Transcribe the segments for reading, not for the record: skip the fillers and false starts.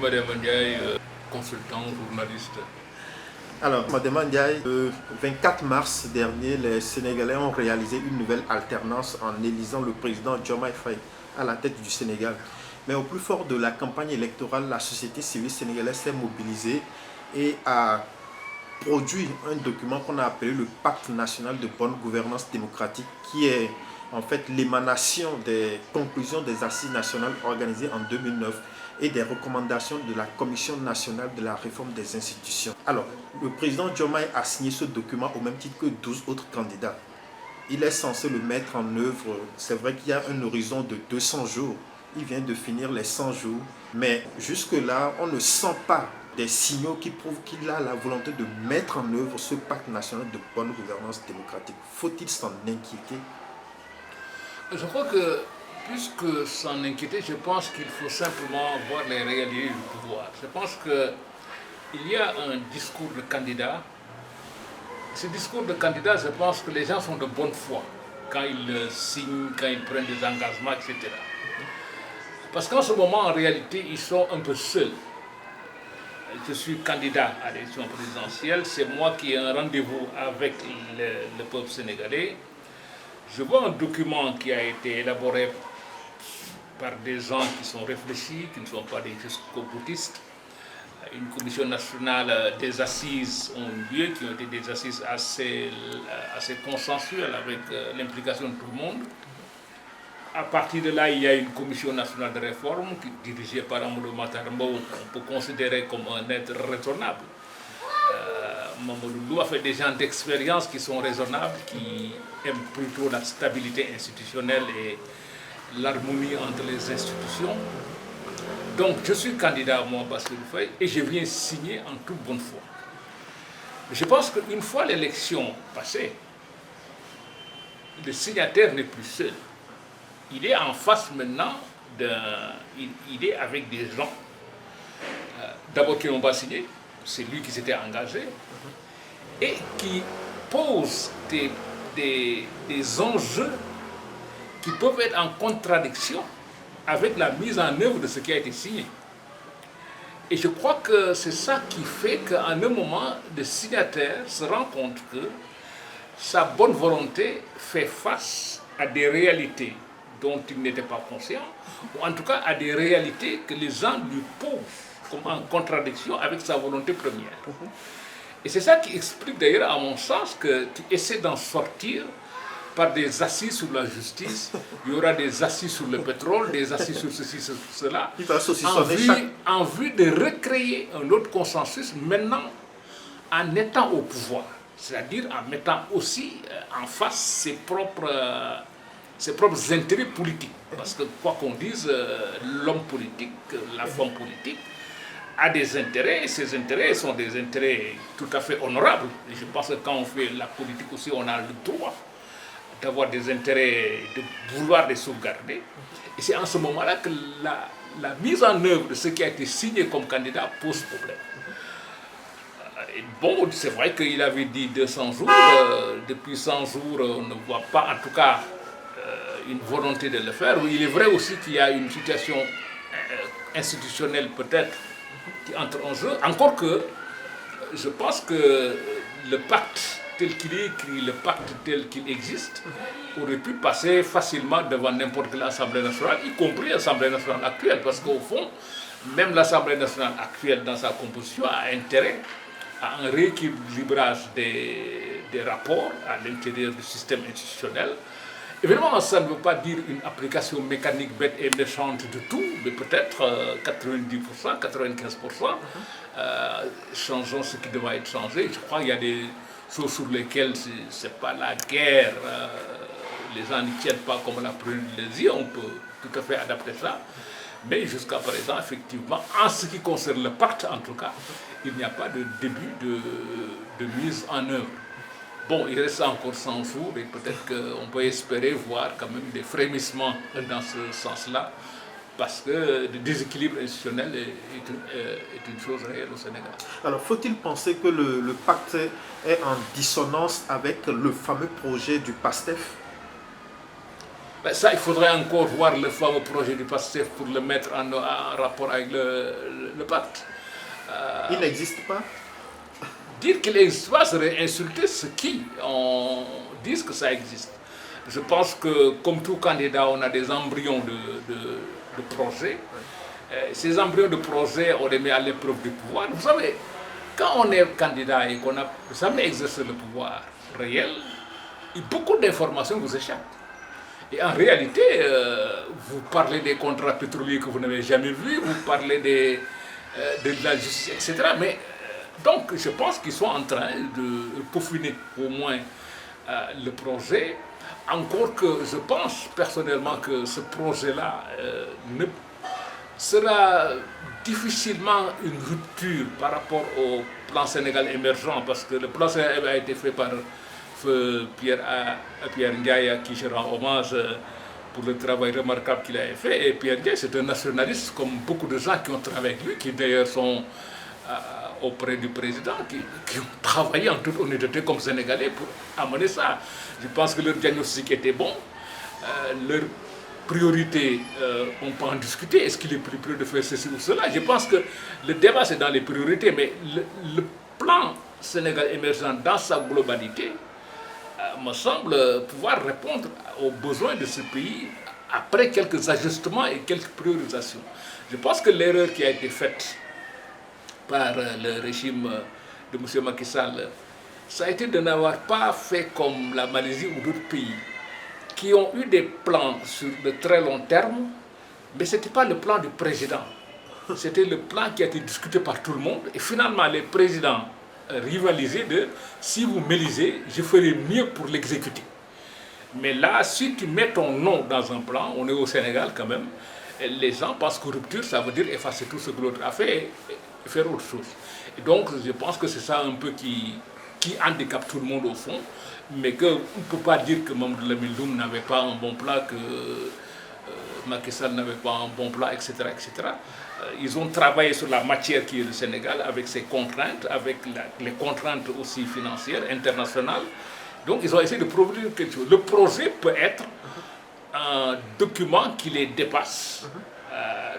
Mademba Ndiaye, consultant, journaliste. Alors, Mademba Ndiaye, le 24 mars dernier, les Sénégalais ont réalisé une nouvelle alternance en élisant le président Diomaye Faye à la tête du Sénégal. Mais au plus fort de la campagne électorale, la société civile sénégalaise s'est mobilisée et a produit un document qu'on a appelé le Pacte national de bonne gouvernance démocratique, qui est en fait l'émanation des conclusions des assises nationales organisées en 2009 et des recommandations de la Commission nationale de la réforme des institutions. Alors, le président Diomaye a signé ce document au même titre que 12 autres candidats. Il est censé le mettre en œuvre. C'est vrai qu'il y a un horizon de 200 jours. Il vient de finir les 100 jours, mais jusque-là, on ne sent pas des signaux qui prouvent qu'il a la volonté de mettre en œuvre ce pacte national de bonne gouvernance démocratique. Faut-il s'en inquiéter? Je crois que, plus que s'en inquiéter, je pense qu'il faut simplement voir les réalités du pouvoir. Je pense qu'il y a un discours de candidat. Ce discours de candidat, je pense que les gens sont de bonne foi quand ils signent, quand ils prennent des engagements, etc. Parce qu'en ce moment, en réalité, ils sont un peu seuls. Je suis candidat à l'élection présidentielle, c'est moi qui ai un rendez-vous avec le peuple sénégalais. Je vois un document qui a été élaboré par des gens qui sont réfléchis, qui ne sont pas des jusqu'au-boutistes. Une commission nationale des assises ont eu lieu, qui ont été des assises assez consensuelles avec l'implication de tout le monde. À partir de là, il y a une commission nationale de réforme dirigée par Amadou Matar Mbow, qu'on peut considérer comme un être raisonnable. Mamadou Lou a fait des gens d'expérience qui sont raisonnables, qui aiment plutôt la stabilité institutionnelle et l'harmonie entre les institutions. Donc je suis candidat à moi, Bassirou Faye, et je viens signer en toute bonne foi. Je pense qu'une fois l'élection passée, le signataire n'est plus seul. Il est en face maintenant, il est avec des gens, d'abord qui n'ont pas signé, c'est lui qui s'était engagé, et qui posent des enjeux qui peuvent être en contradiction avec la mise en œuvre de ce qui a été signé. Et je crois que c'est ça qui fait qu'à un moment, le signataire se rend compte que sa bonne volonté fait face à des réalités dont il n'était pas conscient, ou en tout cas à des réalités que les gens lui posent comme en contradiction avec sa volonté première. Et c'est ça qui explique d'ailleurs, à mon sens, que tu essaies d'en sortir par des assises sur la justice, il y aura des assises sur le pétrole, des assises sur ceci, sur cela, en vue de recréer un autre consensus maintenant en étant au pouvoir, c'est-à-dire en mettant aussi en face ses propres intérêts politiques. Parce que quoi qu'on dise, l'homme politique, la femme politique, a des intérêts, et ces intérêts sont des intérêts tout à fait honorables. Et je pense que quand on fait la politique aussi, on a le droit d'avoir des intérêts, de vouloir les sauvegarder. Et c'est en ce moment-là que la mise en œuvre de ce qui a été signé comme candidat pose problème. Et bon, c'est vrai qu'il avait dit 200 jours, depuis 100 jours, on ne voit pas en tout cas une volonté de le faire. Il est vrai aussi qu'il y a une situation institutionnelle peut-être qui entre en jeu, encore que je pense que le pacte tel qu'il est écrit, le pacte tel qu'il existe, aurait pu passer facilement devant n'importe quelle Assemblée nationale, y compris l'Assemblée nationale actuelle, parce qu'au fond, même l'Assemblée nationale actuelle dans sa composition a intérêt à un rééquilibrage des rapports à l'intérieur du système institutionnel. Évidemment, ça ne veut pas dire une application mécanique bête et méchante de tout, mais peut-être 90%, 95%. Changeons ce qui doit être changé. Je crois qu'il y a des choses sur lesquelles ce n'est pas la guerre, les gens n'y tiennent pas comme la privilégie, on peut tout à fait adapter ça. Mais jusqu'à présent, effectivement, en ce qui concerne le pacte en tout cas, il n'y a pas de début de mise en œuvre. Bon, il reste encore 100 jours et peut-être qu'on peut espérer voir quand même des frémissements dans ce sens-là, parce que le déséquilibre institutionnel est une chose réelle au Sénégal. Alors, faut-il penser que le pacte est en dissonance avec le fameux projet du PASTEF? Ben ça, il faudrait encore voir le fameux projet du PASTEF pour le mettre en rapport avec le pacte. Il n'existe pas. Dire qu'il n'existe pas serait insulter ceux qui disent que ça existe. Je pense que, comme tout candidat, on a des embryons de projets. Ces embryons de projets, on les met à l'épreuve du pouvoir. Vous savez, quand on est candidat et qu'on n'a jamais exercé le pouvoir réel, beaucoup d'informations vous échappent. Et en réalité, vous parlez des contrats pétroliers que vous n'avez jamais vus, vous parlez de la justice, etc. Mais donc, je pense qu'ils sont en train de peaufiner au moins le projet. Encore que je pense personnellement que ce projet-là sera difficilement une rupture par rapport au plan Sénégal émergent, parce que le plan Sénégal a été fait par Pierre Ndiaye, à qui je rends hommage pour le travail remarquable qu'il a fait. Et Pierre Ndiaye, c'est un nationaliste comme beaucoup de gens qui ont travaillé avec lui, qui d'ailleurs sont auprès du président, qui ont travaillé en toute honnêteté comme Sénégalais pour amener ça. Je pense que leur diagnostic était bon, leur priorité, on peut en discuter. Est-ce qu'il est plus près de faire ceci ou cela? Je pense que le débat, c'est dans les priorités, mais le plan Sénégal émergent dans sa globalité me semble pouvoir répondre aux besoins de ce pays après quelques ajustements et quelques priorisations. Je pense que l'erreur qui a été faite par le régime de M. Macky Sall, ça a été de n'avoir pas fait comme la Malaisie ou d'autres pays qui ont eu des plans sur de très long terme, mais ce n'était pas le plan du président. C'était le plan qui a été discuté par tout le monde. Et finalement, les présidents rivalisaient de « si vous m'élisez, je ferai mieux pour l'exécuter ». Mais là, si tu mets ton nom dans un plan, on est au Sénégal quand même, les gens pensent que rupture, ça veut dire effacer tout ce que l'autre a fait et faire autre chose. Et donc, je pense que c'est ça un peu qui handicape tout le monde au fond, mais qu'on ne peut pas dire que Mamadou Lamine Loum n'avait pas un bon plan, que Macky Sall n'avait pas un bon plan, etc., etc. Ils ont travaillé sur la matière qui est le Sénégal, avec ses contraintes, avec les contraintes aussi financières, internationales. Donc, ils ont essayé de produire quelque chose. Le projet peut être un document qui les dépasse,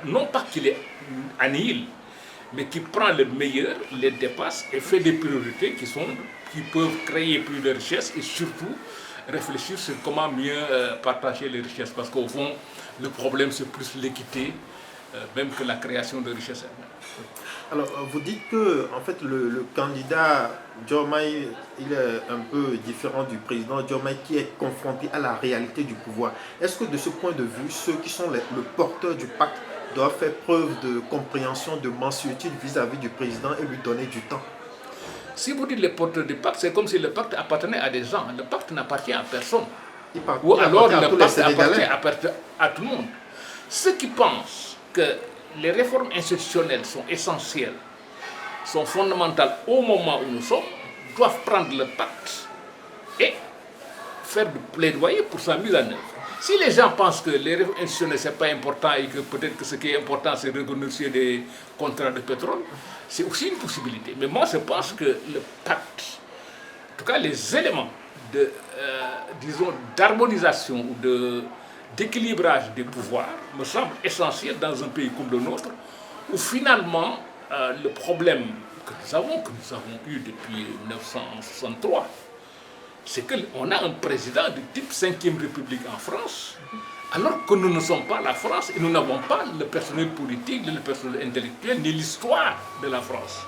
non pas qu'il les annihile, mais qui prend le meilleur, les dépasse et fait des priorités qui peuvent créer plus de richesses et surtout réfléchir sur comment mieux partager les richesses. Parce qu'au fond, le problème c'est plus l'équité, même que la création de richesses. Alors, vous dites que en fait, le candidat Diomaye, il est un peu différent du président Diomaye qui est confronté à la réalité du pouvoir. Est-ce que de ce point de vue, ceux qui sont le porteur du pacte doivent faire preuve de compréhension, de mansuétude vis-à-vis du président et lui donner du temps? Si vous dites les porteurs du pacte, c'est comme si le pacte appartenait à des gens. Le pacte n'appartient à personne. Ou alors le pacte appartient à tout le monde. Ceux qui pensent que les réformes institutionnelles sont essentielles, sont fondamentales au moment où nous sommes, doivent prendre le pacte et faire du plaidoyer pour sa mise en œuvre. Si les gens pensent que les réformes institutionnelles, ce n'est pas important et que peut-être que ce qui est important, c'est de renégocier des contrats de pétrole, c'est aussi une possibilité. Mais moi, je pense que le pacte, en tout cas les éléments disons, d'harmonisation ou d'équilibrage des pouvoirs, me semblent essentiels dans un pays comme le nôtre, où finalement, le problème que nous avons eu depuis 1963, c'est qu'on a un président de type 5e République en France, alors que nous ne sommes pas la France et nous n'avons pas le personnel politique, le personnel intellectuel, ni l'histoire de la France.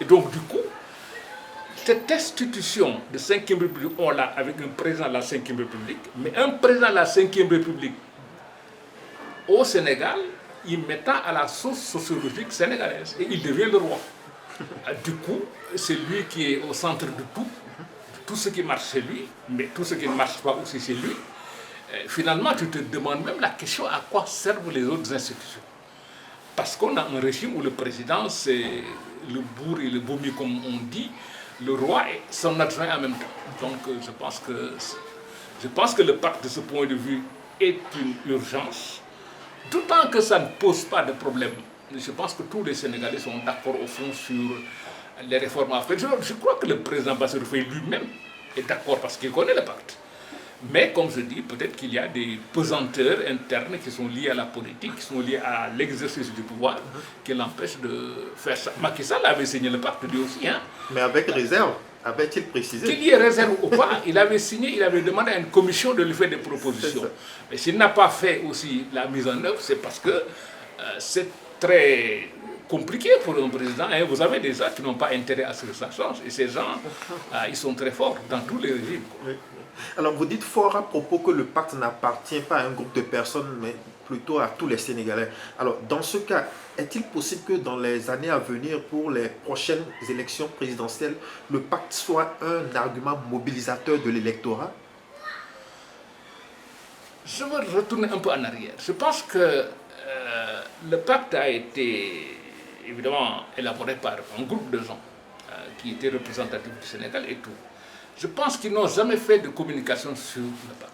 Et donc, du coup, cette institution de 5e République, on l'a avec un président de la 5e République, mais un président de la 5e République au Sénégal, il mettant à la source sociologique sénégalaise et il devient le roi. Du coup, c'est lui qui est au centre de tout. Tout ce qui marche c'est lui, mais tout ce qui ne marche pas aussi c'est lui. Finalement, tu te demandes même la question à quoi servent les autres institutions. Parce qu'on a un régime où le président c'est le bourg et le vomi comme on dit, le roi et son adjoint en même temps. Donc je pense que le pacte de ce point de vue est une urgence, d'autant que ça ne pose pas de problème. Je pense que tous les Sénégalais sont d'accord au fond sur les réformes à faire. Je crois que le président Bassirou Faye lui-même est d'accord parce qu'il connaît le pacte. Mais comme je dis, peut-être qu'il y a des pesanteurs internes qui sont liées à la politique, qui sont liées à l'exercice du pouvoir, qui l'empêchent de faire ça. Macky Sall avait signé le pacte lui aussi. Hein. Mais avec réserve, avait-il précisé? Qu'il y ait réserve ou pas, il avait signé, il avait demandé à une commission de lui faire des propositions. Mais s'il n'a pas fait aussi la mise en œuvre, c'est parce que c'est très compliqué pour un président. Hein. Vous avez des gens qui n'ont pas intérêt à ce que ça change. Et ces gens, ils sont très forts dans tous les régimes. Oui. Alors, vous dites fort à propos que le pacte n'appartient pas à un groupe de personnes, mais plutôt à tous les Sénégalais. Alors, dans ce cas, est-il possible que dans les années à venir, pour les prochaines élections présidentielles, le pacte soit un argument mobilisateur de l'électorat? Je veux retourner un peu en arrière. Je pense que le pacte a été évidemment élaboré par un groupe de gens qui étaient représentatifs du Sénégal et tout. Je pense qu'ils n'ont jamais fait de communication sur le pacte.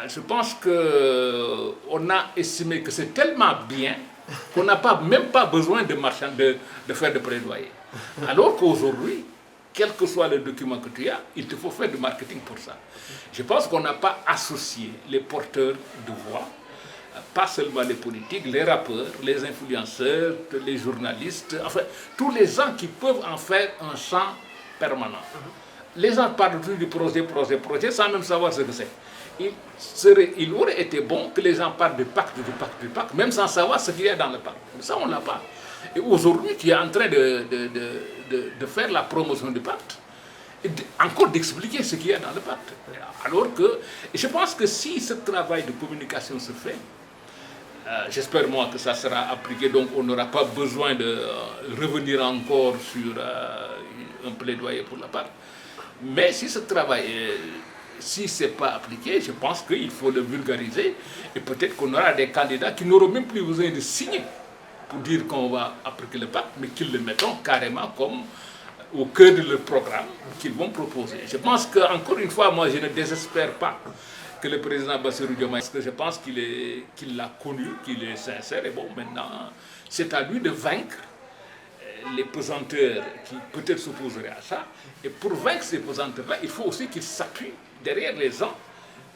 Je pense qu'on a estimé que c'est tellement bien qu'on n'a même pas besoin de faire de plaidoyer. Alors qu'aujourd'hui, quel que soit le document que tu as, il te faut faire du marketing pour ça. Je pense qu'on n'a pas associé les porteurs de voix, pas seulement les politiques, les rappeurs, les influenceurs, les journalistes, enfin, tous les gens qui peuvent en faire un champ permanent. Les gens parlent toujours du projet, sans même savoir ce que c'est. Il aurait été bon que les gens parlent du pacte, même sans savoir ce qu'il y a dans le pacte. Mais ça, on ne l'a pas. Et aujourd'hui, tu es en train de faire la promotion du pacte, et encore d'expliquer ce qu'il y a dans le pacte. Alors que, et je pense que si ce travail de communication se fait, j'espère moi que ça sera appliqué, donc on n'aura pas besoin de revenir encore sur un plaidoyer pour la pacte. Mais si ce travail, si ce n'est pas appliqué, je pense qu'il faut le vulgariser et peut-être qu'on aura des candidats qui n'auront même plus besoin de signer pour dire qu'on va appliquer le pacte, mais qu'ils le mettront carrément comme au cœur de leur programme qu'ils vont proposer. Je pense qu'encore une fois, moi je ne désespère pas que le président Bassirou Diomaye, parce que je pense qu'il l'a connu, qu'il est sincère, et bon, maintenant, c'est à lui de vaincre les pesanteurs qui peut-être s'opposeraient à ça. Et pour vaincre ces pesanteurs-là, il faut aussi qu'ils s'appuient derrière les gens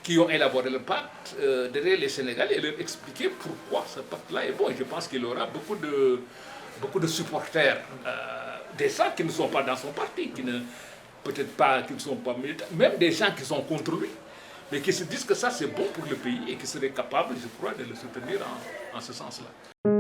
qui ont élaboré le pacte, derrière les Sénégalais, et leur expliquer pourquoi ce pacte-là est bon. Et je pense qu'il aura beaucoup de supporters, des gens qui ne sont pas dans son parti, peut-être pas, qui ne sont pas militants, même des gens qui sont contre lui, mais qui se disent que ça c'est bon pour le pays et qui seraient capables, je crois, de le soutenir en ce sens-là.